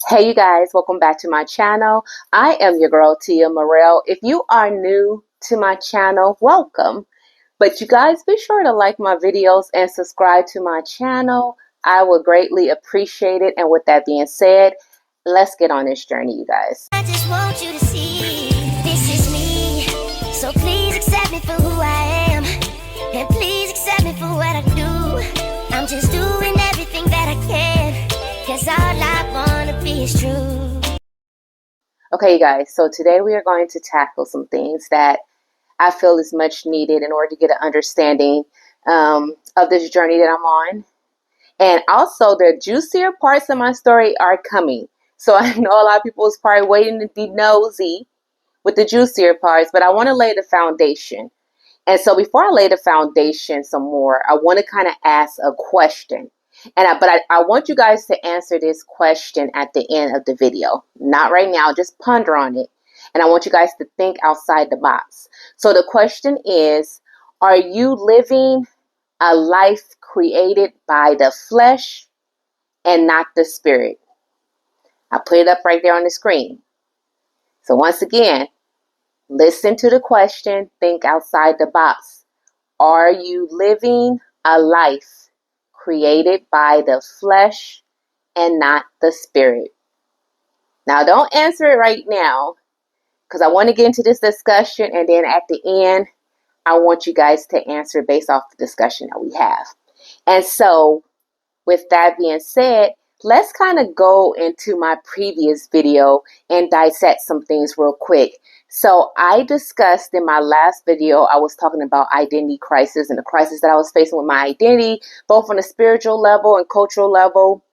Hey you guys, welcome back to my channel. I am your girl Tia Morel. If you are new to my channel, welcome. But you guys be sure to like my videos and subscribe to my channel. I would greatly appreciate it. And with that being said, let's get on this journey, you guys. I just want you to see this is me. So please accept me for who I am. And please accept me for what I do. I'm just doing everything that I can. Cause all I wanna be is true. Okay, you guys, so today we are going to tackle some things that I feel is much needed in order to get an understanding of this journey that I'm on. And also, the juicier parts of my story are coming. So I know a lot of people is probably waiting to be nosy with the juicier parts, but I want to lay the foundation. And so before I lay the foundation some more, I want to kind of ask a question. But I want you guys to answer this question at the end of the video. Not right now, just ponder on it. And I want you guys to think outside the box. So the question is, are you living a life created by the flesh and not the spirit? I put it up right there on the screen. So once again, listen to the question, think outside the box. Are you living a life created by the flesh and not the spirit? Now, don't answer it right now because I want to get into this discussion, and then at the end, I want you guys to answer based off the discussion that we have. And so, with that being said, let's kind of go into my previous video and dissect some things real quick. So I discussed in my last video, I was talking about identity crisis and the crisis that I was facing with my identity, both on a spiritual level and cultural level.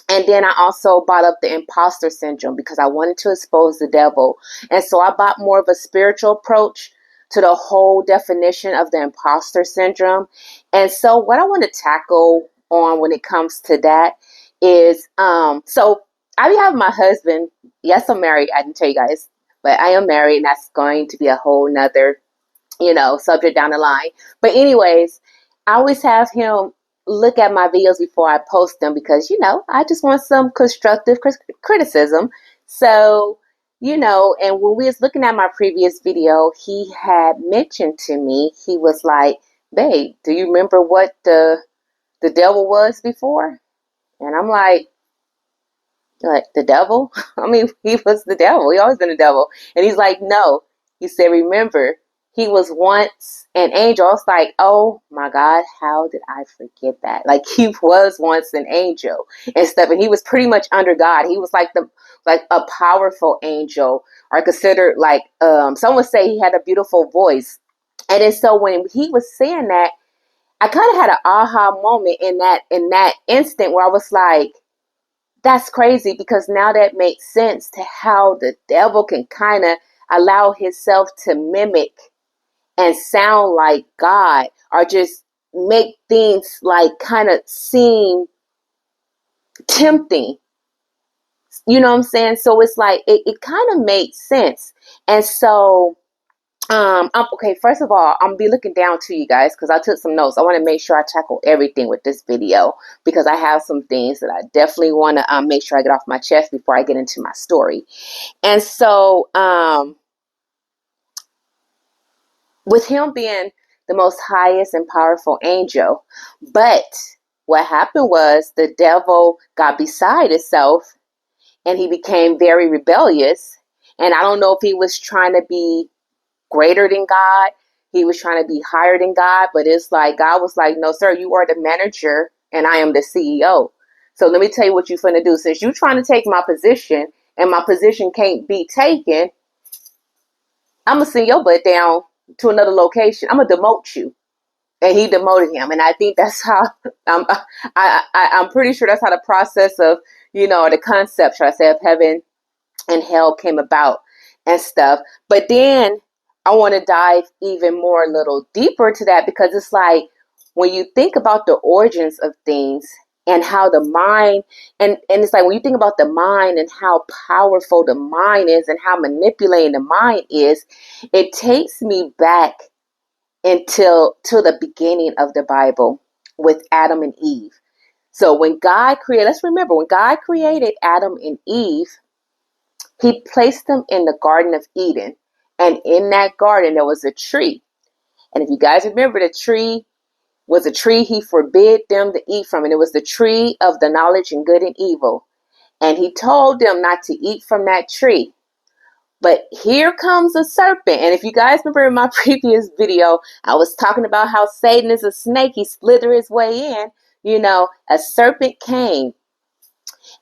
And then I also brought up the imposter syndrome because I wanted to expose the devil. And so I brought more of a spiritual approach to the whole definition of the imposter syndrome. And so what I want to tackle on when it comes to that is, so I be having my husband. Yes, I'm married. I didn't tell you guys, but I am married, and that's going to be a whole nother, subject down the line. But anyways, I always have him look at my videos before I post them because, I just want some constructive criticism. So, and when we was looking at my previous video, he had mentioned to me, he was like, babe, do you remember what the devil was before? And I'm like the devil? I mean, he was the devil. He always been the devil. And he's like, no. He said, remember, he was once an angel. I was like, oh my God, how did I forget that? Like, he was once an angel and stuff. And he was pretty much under God. He was like a powerful angel, or considered like, some would say he had a beautiful voice. And then so when he was saying that, I kind of had an aha moment in that instant where I was like, that's crazy, because now that makes sense to how the devil can kind of allow himself to mimic and sound like God, or just make things like kind of seem tempting. You know what I'm saying? So it's like, it kind of made sense. And so okay, first of all, I'm gonna be looking down to you guys because I took some notes. I want to make sure I tackle everything with this video because I have some things that I definitely want to make sure I get off my chest before I get into my story. And so, with him being the most highest and powerful angel, but what happened was the devil got beside himself and he became very rebellious. And I don't know if he was trying to be greater than God. He was trying to be higher than God, but it's like God was like, no, sir, you are the manager and I am the CEO. So let me tell you what you're finna do. Since you're trying to take my position and my position can't be taken, I'm gonna send your butt down to another location. I'm gonna demote you. And he demoted him. And I think that's how I'm pretty sure that's how the process of, the concept, should I say, of heaven and hell came about and stuff. But then I want to dive even more, a little deeper to that, because it's like when you think about the origins of things and how the mind, and it's like when you think about the mind and how powerful the mind is and how manipulating the mind is, it takes me back to the beginning of the Bible with Adam and Eve. So when God created, let's remember, when God created Adam and Eve, he placed them in the Garden of Eden. And in that garden, there was a tree. And if you guys remember, the tree was a tree he forbid them to eat from. And it was the tree of the knowledge and good and evil. And he told them not to eat from that tree. But here comes a serpent. And if you guys remember in my previous video, I was talking about how Satan is a snake. He slithered his way in. A serpent came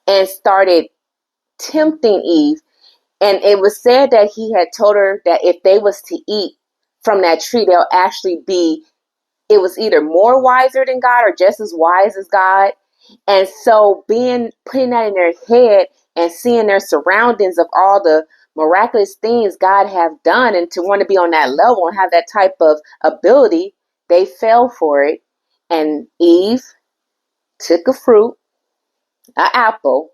and started tempting Eve. And it was said that he had told her that if they was to eat from that tree, they'll actually be, it was either more wiser than God or just as wise as God. And so putting that in their head and seeing their surroundings of all the miraculous things God have done, and to want to be on that level and have that type of ability, they fell for it. And Eve took a fruit, an apple,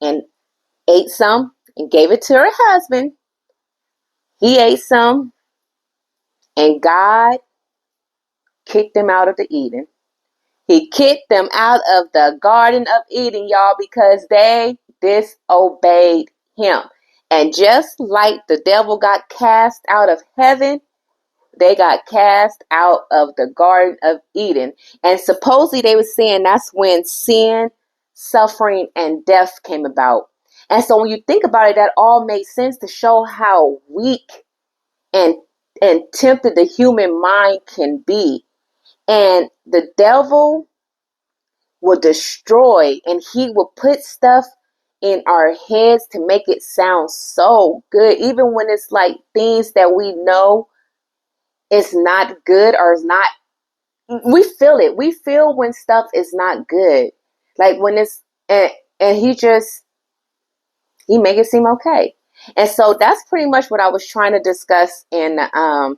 and ate some and gave it to her husband. He ate some, and God kicked them out of the Eden. He kicked them out of the Garden of Eden, y'all, because they disobeyed him. And just like the devil got cast out of heaven, they got cast out of the Garden of Eden. And supposedly they were saying that's when sin, suffering, and death came about. And so when you think about it, that all makes sense to show how weak and tempted the human mind can be. And the devil will destroy, and he will put stuff in our heads to make it sound so good, even when it's like things that we know is not good or is not. We feel it. We feel when stuff is not good, like when it's and he make it seem okay. And so that's pretty much what I was trying to discuss in the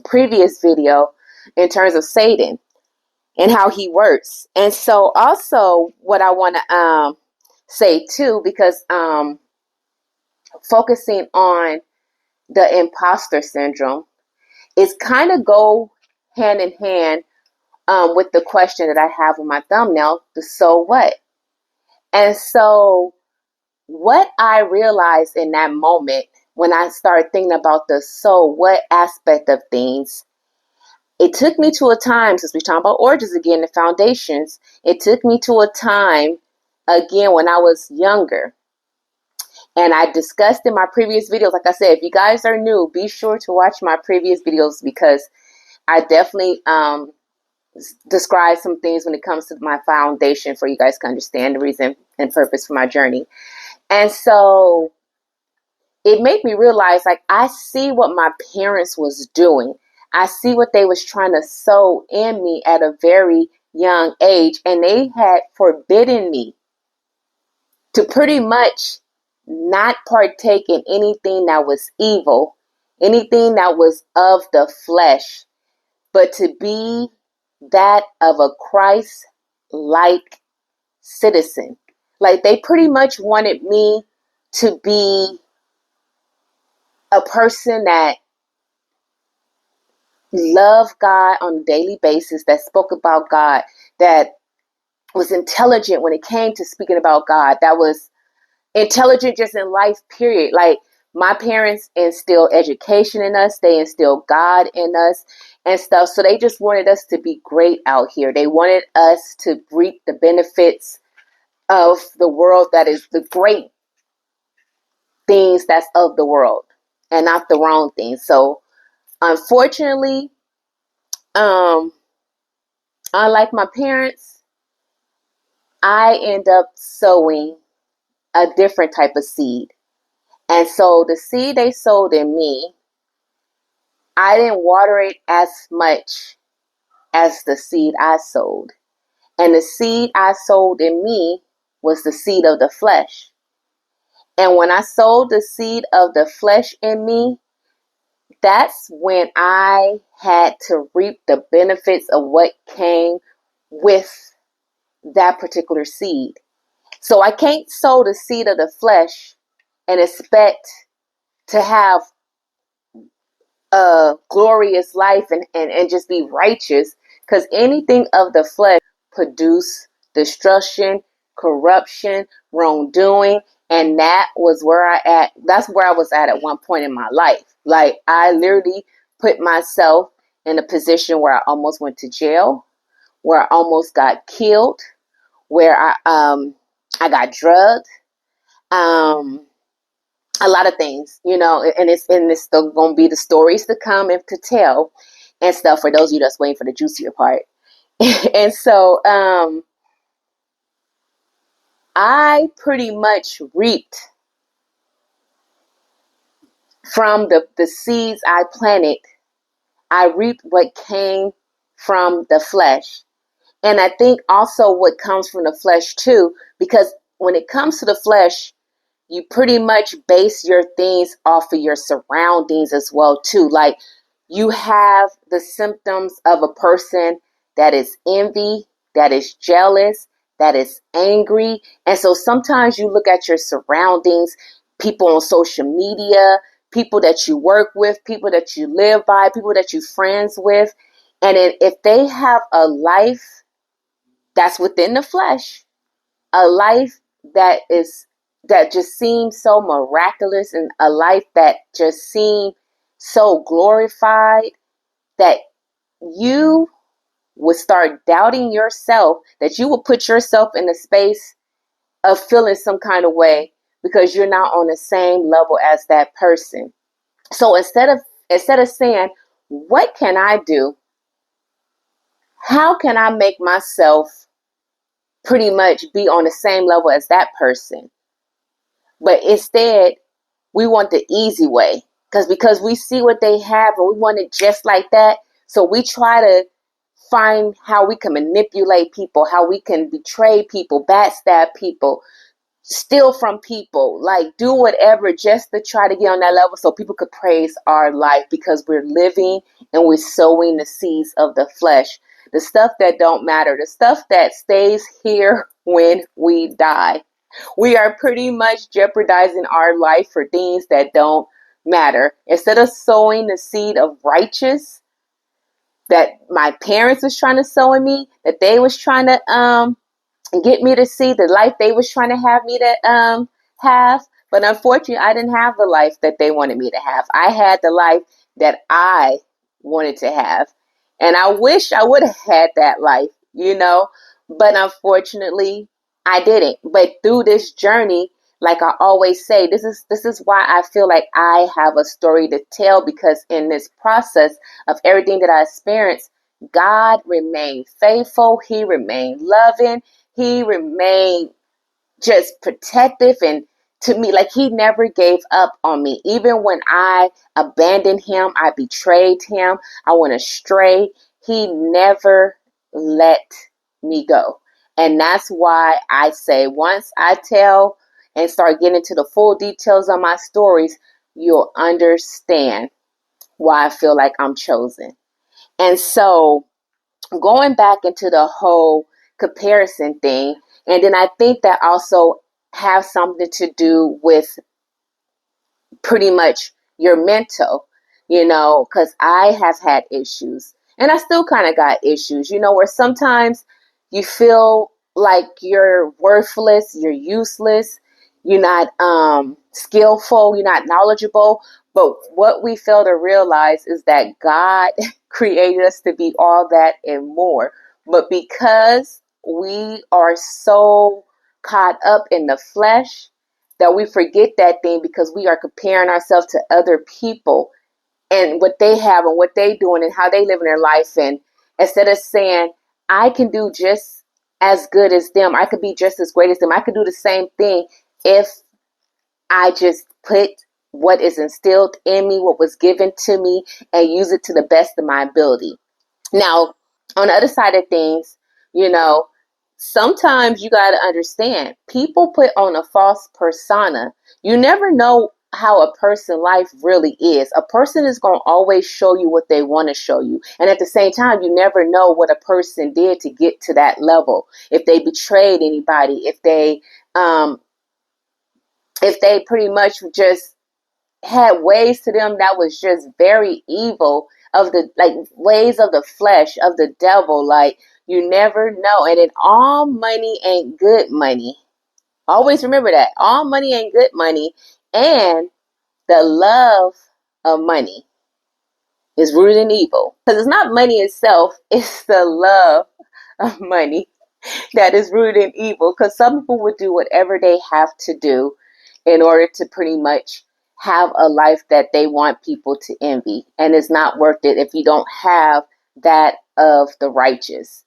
previous video in terms of Satan and how he works. And so also what I want to say too, because focusing on the imposter syndrome is kind of go hand in hand with the question that I have on my thumbnail, the so what? And so what I realized in that moment when I started thinking about the so what aspect of things, it took me to a time, since we're talking about origins again, the foundations, it took me to a time again when I was younger. And I discussed in my previous videos, like I said, if you guys are new, be sure to watch my previous videos, because I definitely describe some things when it comes to my foundation for you guys to understand the reason and purpose for my journey. And so it made me realize, like, I see what my parents was doing. I see what they was trying to sow in me at a very young age. And they had forbidden me to pretty much not partake in anything that was evil, anything that was of the flesh, but to be that of a Christ-like citizen. Like, they pretty much wanted me to be a person that loved God on a daily basis, that spoke about God, that was intelligent when it came to speaking about God, that was intelligent just in life, period. Like, my parents instilled education in us. They instilled God in us and stuff. So they just wanted us to be great out here. They wanted us to reap the benefits of the world, that is the great things that's of the world and not the wrong things. So unfortunately, unlike my parents, I end up sowing a different type of seed. And so the seed they sowed in me, I didn't water it as much as the seed I sowed. And the seed I sowed in me was the seed of the flesh. And when I sowed the seed of the flesh in me, that's when I had to reap the benefits of what came with that particular seed. So I can't sow the seed of the flesh and expect to have a glorious life and just be righteous, because anything of the flesh produce destruction, corruption, wrongdoing. And that's where I was at one point in my life. Like, I literally put myself in a position where I almost went to jail, where I almost got killed, where I got drugged, um, a lot of things, and it's still gonna be the stories to come and to tell and stuff for those of you that's waiting for the juicier part. And so I pretty much reaped from the seeds I planted. I reaped what came from the flesh. And I think also what comes from the flesh too, because when it comes to the flesh, you pretty much base your things off of your surroundings as well too. Like, you have the symptoms of a person that is envy, that is jealous, that is angry. And so sometimes you look at your surroundings, people on social media, people that you work with, people that you live by, people that you're friends with. And if they have a life that's within the flesh, a life that just seems so miraculous, and a life that just seems so glorified, that you would start doubting yourself, that you would put yourself in a space of feeling some kind of way because you're not on the same level as that person. So instead of saying, what can I do? How can I make myself pretty much be on the same level as that person? But instead, we want the easy way because we see what they have and we want it just like that. So we try to find how we can manipulate people, how we can betray people, backstab people, steal from people, like do whatever just to try to get on that level so people could praise our life, because we're living and we're sowing the seeds of the flesh, the stuff that don't matter, the stuff that stays here when we die. We are pretty much jeopardizing our life for things that don't matter. Instead of sowing the seed of righteous that my parents was trying to sow in me, that they was trying to get me to see, the life they was trying to have me to have. But unfortunately, I didn't have the life that they wanted me to have. I had the life that I wanted to have. And I wish I would have had that life. But unfortunately, I didn't. But through this journey, like I always say, this is why I feel like I have a story to tell, because in this process of everything that I experienced, God remained faithful. He remained loving. He remained just protective, and to me, like, he never gave up on me. Even when I abandoned him, I betrayed him, I went astray, he never let me go. And that's why I say, once I tell and start getting into the full details of my stories, you'll understand why I feel like I'm chosen. And so, going back into the whole comparison thing, and then I think that also have something to do with pretty much your mental, because I have had issues and I still kind of got issues, where sometimes you feel like you're worthless, you're useless, you're not skillful, you're not knowledgeable. But what we fail to realize is that God created us to be all that and more. But because we are so caught up in the flesh, that we forget that thing, because we are comparing ourselves to other people and what they have and what they doing and how they live in their life. And instead of saying, I can do just as good as them, I could be just as great as them, I could do the same thing if I just put what is instilled in me, what was given to me, and use it to the best of my ability. Now, on the other side of things, sometimes you got to understand, people put on a false persona. You never know how a person's life really is. A person is going to always show you what they want to show you. And at the same time, you never know what a person did to get to that level. If they betrayed anybody, if they pretty much just had ways to them that was just very evil, of the, like, ways of the flesh, of the devil. Like, You never know. And then all money ain't good money. Always remember that. All money ain't good money. And the love of money is rooted in evil. Because it's not money itself, it's the love of money that is rooted in evil. Because some people would do whatever they have to do in order to pretty much have a life that they want people to envy. And it's not worth it if you don't have that of the righteous.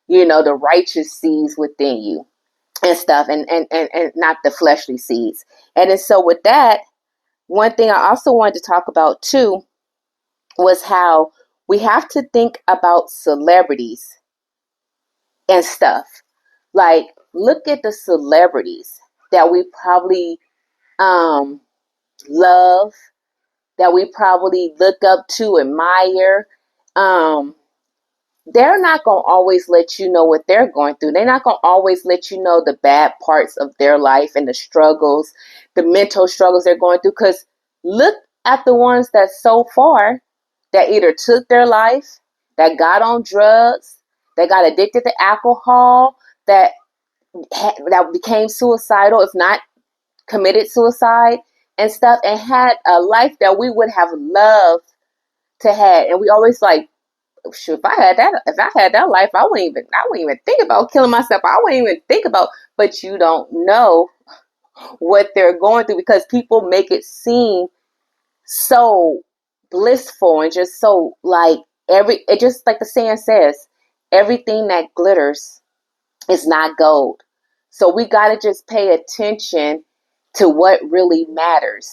You know, the righteous seeds within you and stuff, and not the fleshly seeds. And then so with that, one thing I also wanted to talk about too was how we have to think about celebrities and stuff. Like, look at the celebrities that we probably love, that we probably look up to, admire. Um, they're not going to always let you know what they're going through. They're not going to always let you know the bad parts of their life and the struggles, the mental struggles they're going through. Because look at the ones that so far that either took their life, that got on drugs, that got addicted to alcohol, that became suicidal, if not committed suicide and stuff, and had a life that we would have loved to have. And we always like, shoot, if I had that life, I wouldn't even think about killing myself. I wouldn't even think about, but you don't know what they're going through because people make it seem so blissful and just so like it just like the saying says, everything that glitters is not gold. So we got to just pay attention to what really matters.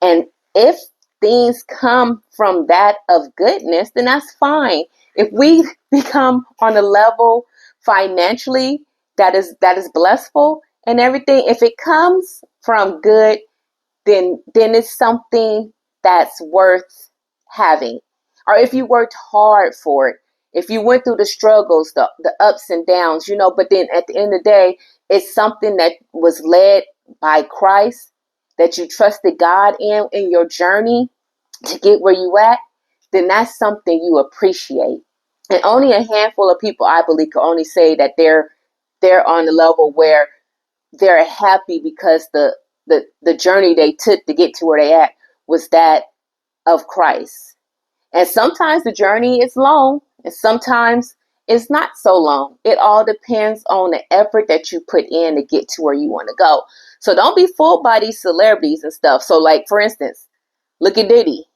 And if things come from that of goodness, then that's fine. If we become on a level financially that is blissful and everything, if it comes from good, then it's something that's worth having. Or if you worked hard for it, if you went through the struggles, the ups and downs, but then at the end of the day, it's something that was led by Christ, that you trusted God in your journey to get where you at, then that's something you appreciate. And only a handful of people, I believe, can only say that they're on the level where they're happy because the journey they took to get to where they at was that of Christ. And sometimes the journey is long and sometimes it's not so long. It all depends on the effort that you put in to get to where you want to go. So don't be fooled by these celebrities and stuff. So like, for instance, look at Diddy.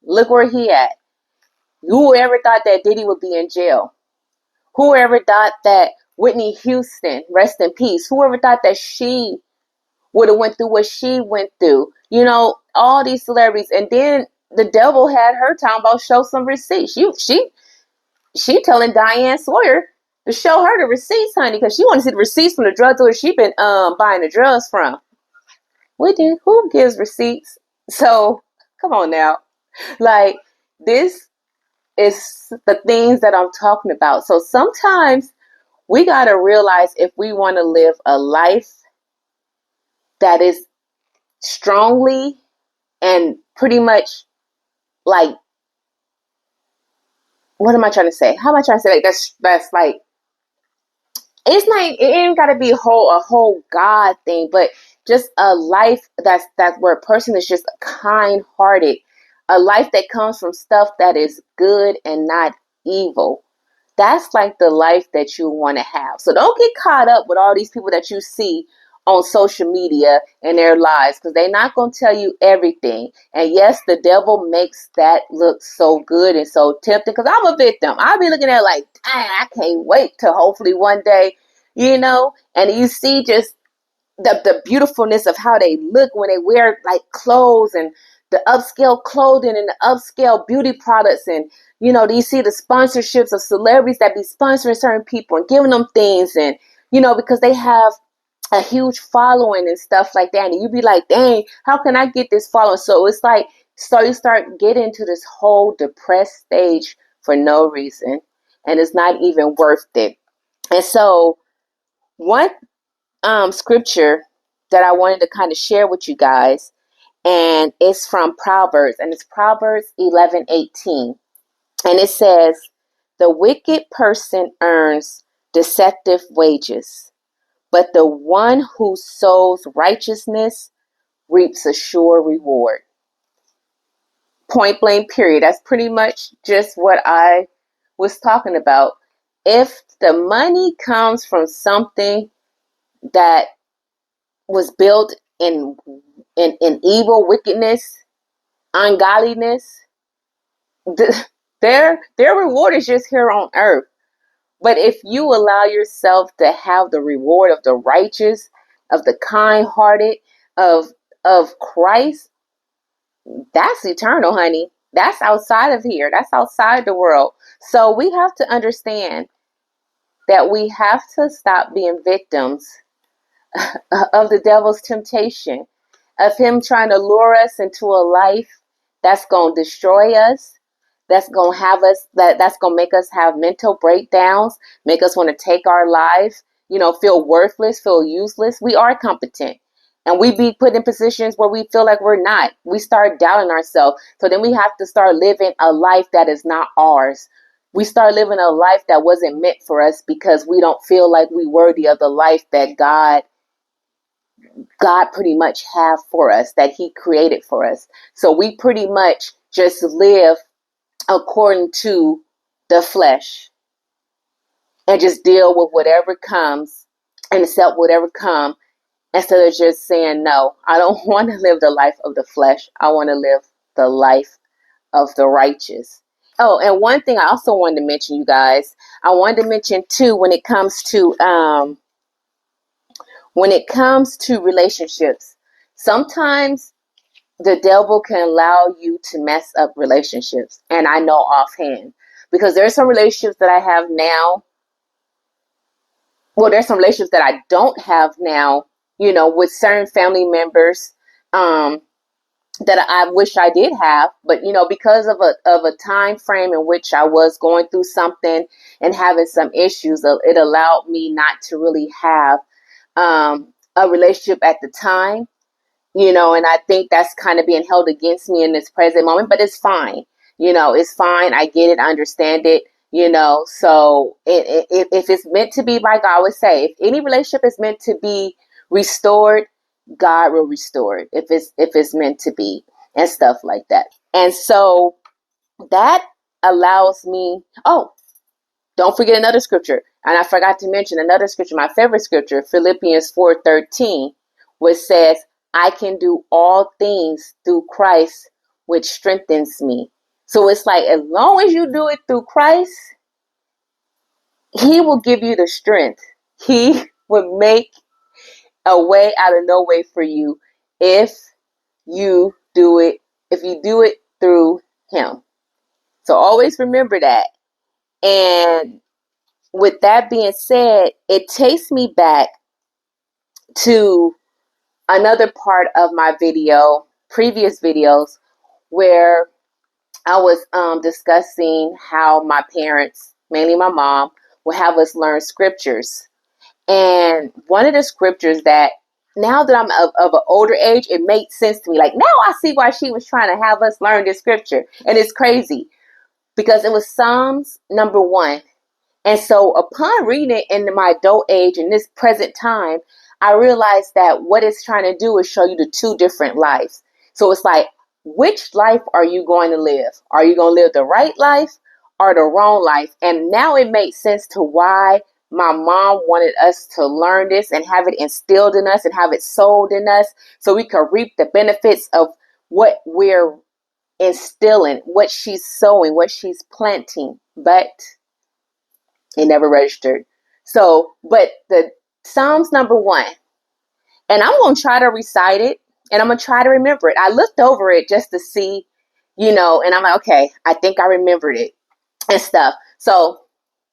Look where he at. Whoever thought that Diddy would be in jail? Whoever thought that Whitney Houston, rest in peace, whoever thought that she would have went through what she went through? All these celebrities. And then the devil had her talking about show some receipts. She telling Diane Sawyer to show her the receipts, honey, because she want to see the receipts from the drug dealer she been buying the drugs from. Who gives receipts? So come on now. Like, this is the things that I'm talking about. So sometimes we got to realize if we want to live a life that is strongly and pretty much like, what am I trying to say? How am I trying to say? Like, that's like, it's not, it ain't got to be a whole God thing, but just a life that's where a person is just kind hearted, a life that comes from stuff that is good and not evil. That's like the life that you want to have. So don't get caught up with all these people that you see on social media and their lives, because they're not going to tell you everything. And yes, the devil makes that look so good and so tempting, because I'm a victim. I'll be looking at it like, dang, I can't wait to hopefully one day, and you see just the beautifulness of how they look when they wear like clothes and the upscale clothing and the upscale beauty products. And do you see the sponsorships of celebrities that be sponsoring certain people and giving them things, and because they have a huge following and stuff like that, and you be like, dang, how can I get this following? So it's like, so you start getting to this whole depressed stage for no reason, and it's not even worth it. And so one scripture that I wanted to kind of share with you guys, and it's from Proverbs, and it's Proverbs 11:18, and it says, The wicked person earns deceptive wages, but the one who sows righteousness reaps a sure reward. Point blank, period. That's pretty much just what I was talking about. If the money comes from something that was built in evil, wickedness, ungodliness, their reward is just here on earth. But if you allow yourself to have the reward of the righteous, of the kind-hearted, of Christ, that's eternal, honey. That's outside of here. That's outside the world. So we have to understand that we have to stop being victims of the devil's temptation, of him trying to lure us into a life that's going to destroy us, that's going to have us, that's going to make us have mental breakdowns, make us want to take our lives, feel worthless, feel useless. We are competent. And we be put in positions where we feel like we're not. We start doubting ourselves. So then we have to start living a life that is not ours. We start living a life that wasn't meant for us because we don't feel like we worthy of the life that God pretty much have for us, that he created for us. So we pretty much just live according to the flesh and just deal with whatever comes and accept whatever comes, instead of just saying, no, I don't want to live the life of the flesh. I want to live the life of the righteous. Oh, and one thing I also wanted to mention, you guys, I wanted to mention too, when it comes to relationships, sometimes the devil can allow you to mess up relationships. And I know offhand, because there's some relationships that I have now. Well, there's some relationships that I don't have now, with certain family members, that I wish I did have, but because of a time frame in which I was going through something and having some issues, it allowed me not to really have a relationship at the time, and I think that's kind of being held against me in this present moment, but it's fine. It's fine. I get it. I understand it. So if it's meant to be by God, I would say, if any relationship is meant to be restored, God will restore it if it's meant to be, and stuff like that. And so that allows me, oh, don't forget another scripture. And I forgot to mention another scripture, my favorite scripture, Philippians 4:13, which says, I can do all things through Christ, which strengthens me. So it's like, as long as you do it through Christ, he will give you the strength. He will make a way out of no way for you if you do it through him. So always remember that. And with that being said, it takes me back to another part of my previous videos, where I was discussing how my parents, mainly my mom, would have us learn scriptures. And one of the scriptures that, now that I'm of an older age, it made sense to me. Like, now I see why she was trying to have us learn this scripture. And it's crazy because it was Psalms number 1. And so upon reading it in my adult age, in this present time, I realized that what it's trying to do is show you the two different lives. So it's like, which life are you going to live? Are you going to live the right life or the wrong life? And now it makes sense to why my mom wanted us to learn this and have it instilled in us and have it sold in us, so we could reap the benefits of what we're instilling, what she's sowing, what she's planting. But it never registered. So, but the Psalms number 1, and I'm going to try to recite it, and I'm going to try to remember it. I looked over it just to see, and I'm like, okay, I think I remembered it and stuff. So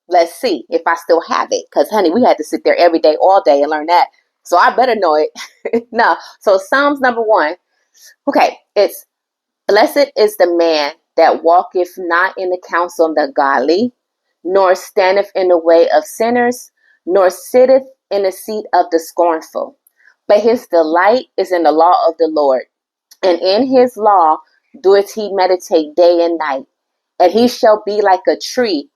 let's see if I still have it. Because, honey, we had to sit there every day, all day and learn that. So I better know it. No. So Psalms number 1. Okay. It's, blessed is the man that walketh not in the counsel of the godly, nor standeth in the way of sinners, nor sitteth in the seat of the scornful. But his delight is in the law of the Lord, and in his law doeth he meditate day and night. And he shall be like a tree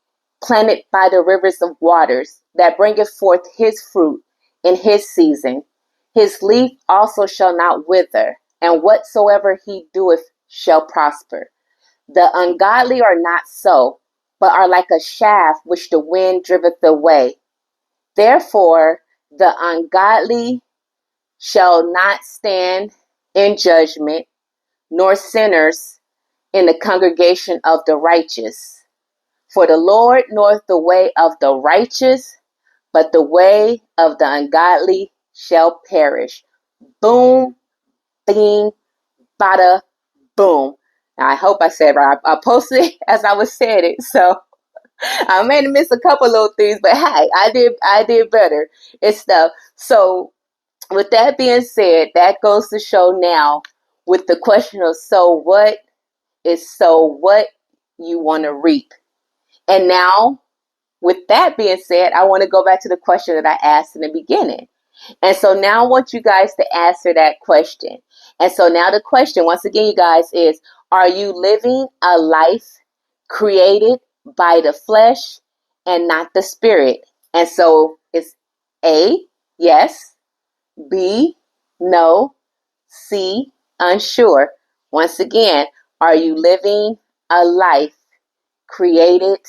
planted by the rivers of waters, that bringeth forth his fruit in his season. His leaf also shall not wither, and whatsoever he doeth shall prosper. The ungodly are not so, but are like a shaft which the wind driveth away. Therefore, the ungodly shall not stand in judgment, nor sinners in the congregation of the righteous. For the Lord knoweth the way of the righteous, but the way of the ungodly shall perish. Boom, bing, bada, boom. Now, I hope I said right. I posted it as I was saying it, so I may have missed a couple little things, but hey, I did better and stuff. So, with that being said, that goes to show now with the question of so what you want to reap. And now, with that being said, I want to go back to the question that I asked in the beginning. And so now I want you guys to answer that question. And so now the question, once again, you guys, is are you living a life created by the flesh and not the spirit? And so it's A, yes, B, no, C, unsure. Once again, are you living a life created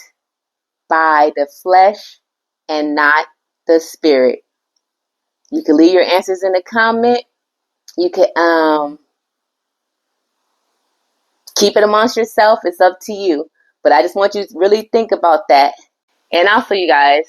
by the flesh and not the spirit? You can leave your answers in the comment. You can keep it amongst yourself. It's up to you. But I just want you to really think about that. And also, you guys,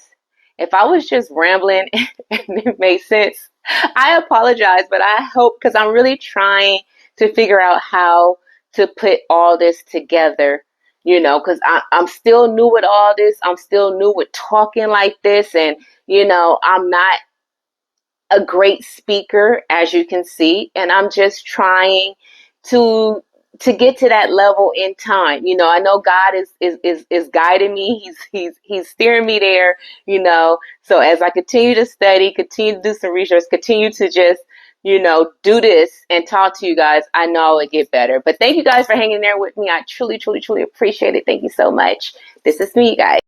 if I was just rambling and it made sense, I apologize. But I hope, because I'm really trying to figure out how to put all this together, because I'm still new with all this. I'm still new with talking like this. And, I'm not a great speaker, as you can see, and I'm just trying to get to that level in time. I know God is guiding me. He's steering me there. So as I continue to study, continue to do some research, continue to just do this and talk to you guys, I know it get better. But thank you guys for hanging there with me. I truly, truly, truly appreciate it. Thank you so much. This is me, guys.